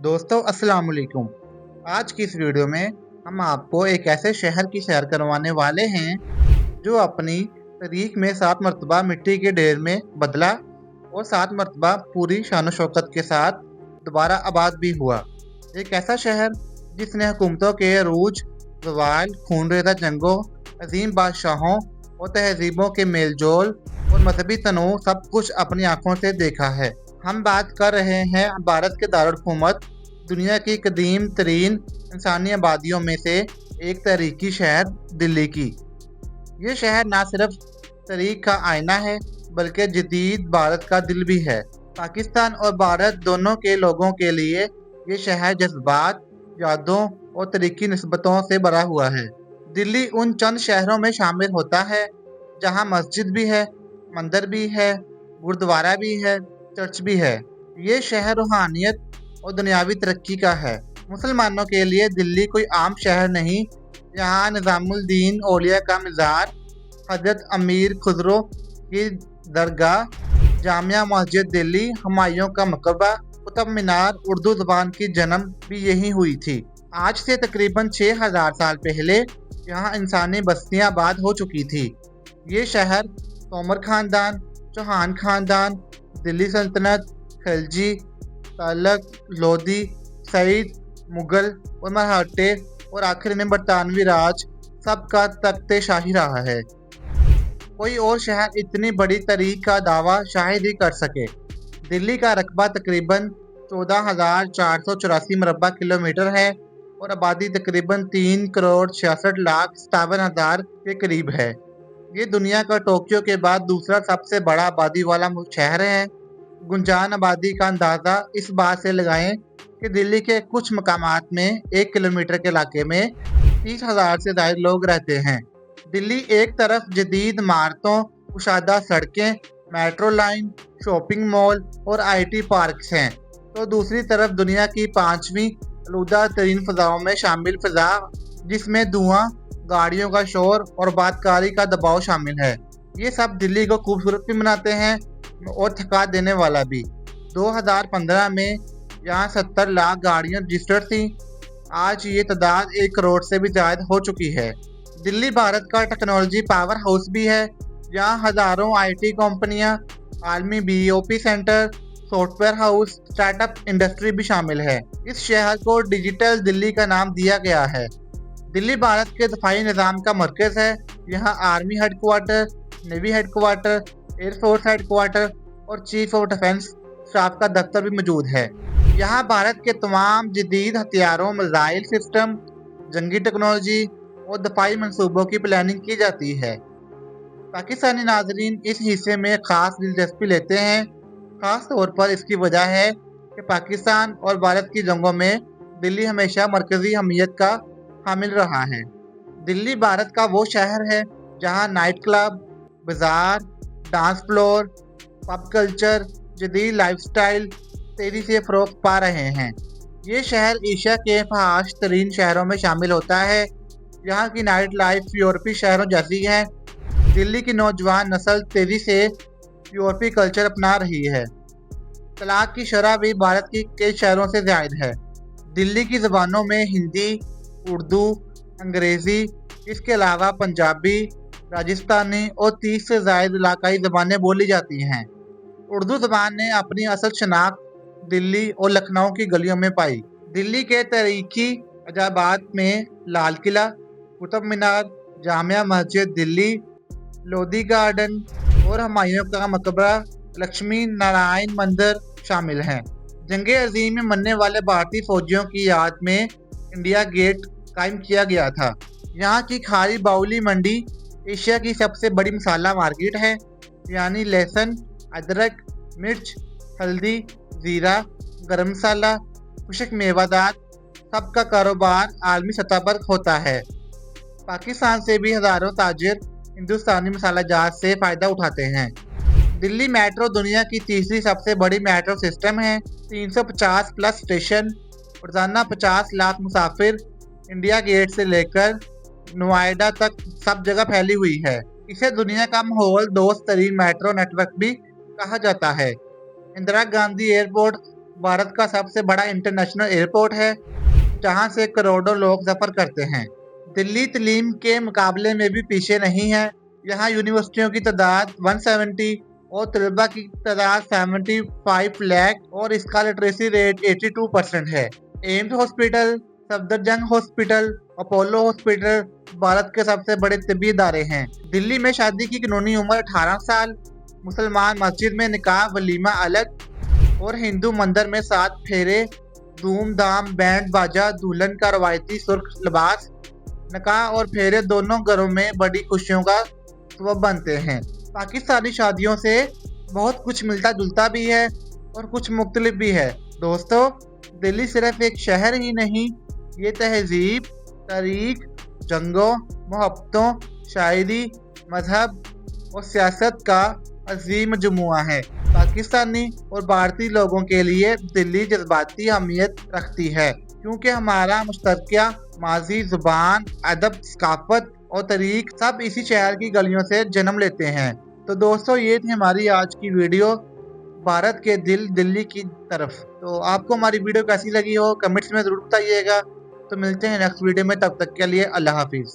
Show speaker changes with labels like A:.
A: दोस्तों अस्सलाम वालेकुम। आज की इस वीडियो में हम आपको एक ऐसे शहर की सैर करवाने वाले हैं जो अपनी तारीख में 7 मरतबा मिट्टी के ढेर में बदला और 7 मरतबा पूरी शान शौकत के साथ दोबारा आबाद भी हुआ। एक ऐसा शहर जिसने हुकूमतों के अरूज, ज़वाल, खूनरेज़ा जंगों, अजीम बादशाहों और तहजीबों के मेलजोल और मजहबी तनों सब कुछ अपनी आंखों से देखा है। हम बात कर रहे हैं भारत के दारुल हुकूमत, दुनिया की कदीम तरीन इंसानी आबादियों में से एक तारीखी शहर दिल्ली की। ये शहर ना सिर्फ तारीख का आईना है बल्कि जदीद भारत का दिल भी है। पाकिस्तान और भारत दोनों के लोगों के लिए ये शहर जज्बात, यादों और तारीखी निस्बतों से भरा हुआ है। दिल्ली उन चंद शहरों में शामिल होता है जहाँ मस्जिद भी है, मंदिर भी है, गुरुद्वारा भी है, चर्च भी है। ये शहर रूहानियत और दुनियावी तरक्की का है। मुसलमानों के लिए दिल्ली कोई आम शहर नहीं। यहाँ निज़ामुद्दीन औलिया का मज़ार, हजरत अमीर खुसरो की दरगाह, जामिया मस्जिद दिल्ली, हुमायूं का मकबरा, कुतुब मीनार, उर्दू ज़बान की जन्म भी यहीं हुई थी। आज से तकरीबन 6000 साल पहले यहाँ इंसानी बस्तियाँ आबाद हो चुकी थी। ये शहर तोमर खानदान, चौहान खानदान, दिल्ली सल्तनत, खिलजी, तुगलक, लोधी, सईद, मुगल और मराठे और आखिर में बरतानवी राज सबका तख्ते शाही रहा है। कोई और शहर इतनी बड़ी तारीख का दावा शायद ही कर सके। दिल्ली का रकबा तकरीबन 14,484 मुरब्बा किलोमीटर है और आबादी तकरीबन 3,66,57,000 के करीब है। ये दुनिया का टोक्यो के बाद दूसरा सबसे बड़ा आबादी वाला शहर है। गुंजान आबादी का अंदाज़ा इस बात से लगाएं कि दिल्ली के कुछ मकामात में 1 किलोमीटर के इलाके में 30,000 से ज़्यादा लोग रहते हैं। दिल्ली एक तरफ जदीद इमारतों, कुशादा सड़कें, मेट्रो लाइन, शॉपिंग मॉल और IT पार्क्स हैं, तो दूसरी तरफ दुनिया की 5वीं आलूदा तरीन फ़ज़ाओं में शामिल फ़ज़ा जिसमें धुआं, गाड़ियों का शोर और आबादकारी का दबाव शामिल है। ये सब दिल्ली को खूबसूरत भी बनाते हैं और थका देने वाला भी। 2015 में यहाँ 70 लाख गाड़ियाँ रजिस्टर्ड थी। आज ये तादाद 1 करोड़ से भी ज़्यादा हो चुकी है। दिल्ली भारत का टेक्नोलॉजी पावर हाउस भी है। यहाँ हज़ारों IT कंपनियाँ, आलमी BOP centre, software house, startup industry भी शामिल है। इस शहर को डिजिटल दिल्ली का नाम दिया गया है। दिल्ली भारत के दफाई निज़ाम का मरकज़ है। यहाँ army headquarter, navy headquarter, air force headquarter और चीफ ऑफ डिफेंस स्टाफ का दफ्तर भी मौजूद है। यहाँ भारत के तमाम जदीद हथियारों, मिसाइल सिस्टम, जंगी टेक्नोलॉजी और दफाई मंसूबों की प्लानिंग की जाती है। पाकिस्तानी नाजरीन इस हिस्से में ख़ास दिलचस्पी लेते हैं। ख़ास तौर पर इसकी वजह है कि पाकिस्तान और भारत की जंगों में दिल्ली हमेशा मरकज़ी अहमियत का हामिल रहा है। दिल्ली भारत का वो शहर है जहाँ नाइट क्लब, बाज़ार, डांस फ्लोर, पब कल्चर, जदीद लाइफस्टाइल तेज़ी से फ़रोग़ पा रहे हैं। ये शहर एशिया के फहाश तरीन शहरों में शामिल होता है। यहाँ की नाइट लाइफ यूरोपीय शहरों जैसी है। दिल्ली की नौजवान नस्ल तेज़ी से यूरोपीय कल्चर अपना रही है। तलाक की शरह भी भारत की कई शहरों से ज़्यादा है। दिल्ली की ज़बानों में हिंदी, उर्दू, अंग्रेज़ी, इसके अलावा पंजाबी, राजस्थानी और 30 से ज़ायद इलाकाई ज़बानें बोली जाती हैं। उर्दू ज़बान ने अपनी असल शनाख्त दिल्ली और लखनऊ की गलियों में पाई। दिल्ली के तारीखी अजाबात में लाल किला, कुतुब मीनार, जामिया मस्जिद दिल्ली, लोधी गार्डन और हुमायूं का मकबरा, लक्ष्मी नारायण मंदिर शामिल हैं। जंगे अजीम में मरने वाले भारतीय फौजियों की याद में इंडिया गेट कायम किया गया था। यहाँ की खारी बाउली मंडी एशिया की सबसे बड़ी मसाला मार्केट है। यानी लहसुन, अदरक, मिर्च, हल्दी, ज़ीरा, गरम मसाला, खुशक मेवादार सबका कारोबार आलमी सतह पर होता है। पाकिस्तान से भी हज़ारों ताजिर हिंदुस्तानी मसाला जहाज से फ़ायदा उठाते हैं। दिल्ली मेट्रो दुनिया की तीसरी सबसे बड़ी मेट्रो सिस्टम है। 350 प्लस स्टेशन, रोजाना 50 लाख मुसाफिर इंडिया गेट से लेकर नोएडा तक सब जगह फैली हुई है। इसे दुनिया का माहौल दोस्त तरीन मेट्रो नेटवर्क भी कहा जाता है। इंदिरा गांधी एयरपोर्ट भारत का सबसे बड़ा इंटरनेशनल एयरपोर्ट है, जहां से करोड़ों लोग सफर करते हैं। दिल्ली तालीम के मुकाबले में भी पीछे नहीं है। यहाँ यूनिवर्सिटियों की तादाद 170 और तलबा की तादाद 75 लाख और इसका लिटरेसी रेट 82% है। AIIMS hospital, Safdarjung hospital, Apollo hospital Bharat के सबसे बड़े तिब्बी इदारे हैं। दिल्ली में शादी की कानूनी उम्र 18 साल, मुसलमान मस्जिद में निकाह वलीमा अलग और हिंदू मंदिर में 7 फेरे, धूमधाम, बैंड बाजा, दुल्हन का रवायती सुर्ख लिबास। निकाह और फेरे दोनों घरों में बड़ी खुशियों का सबब बनते हैं। पाकिस्तानी शादियों से बहुत कुछ मिलता जुलता भी है और कुछ मुख्तलिफ भी है। दोस्तों, दिल्ली सिर्फ एक शहर ही नहीं, ये तहजीब, तारीख, जंगों, मोहब्बतों, शायरी, मजहब और सियासत का अजीम मजमुआ है। पाकिस्तानी और भारतीय लोगों के लिए दिल्ली जज्बाती अहमियत रखती है, क्योंकि हमारा मुश्तरका माजी, जुबान, अदब, सकाफत और तारीख सब इसी शहर की गलियों से जन्म लेते हैं। तो दोस्तों, ये थी हमारी आज की वीडियो भारत के दिल दिल्ली की तरफ। तो आपको हमारी वीडियो कैसी लगी हो कमेंट्स में ज़रूर बताइएगा। तो मिलते हैं नेक्स्ट वीडियो में, तब तक के लिए अल्लाह हाफिज़।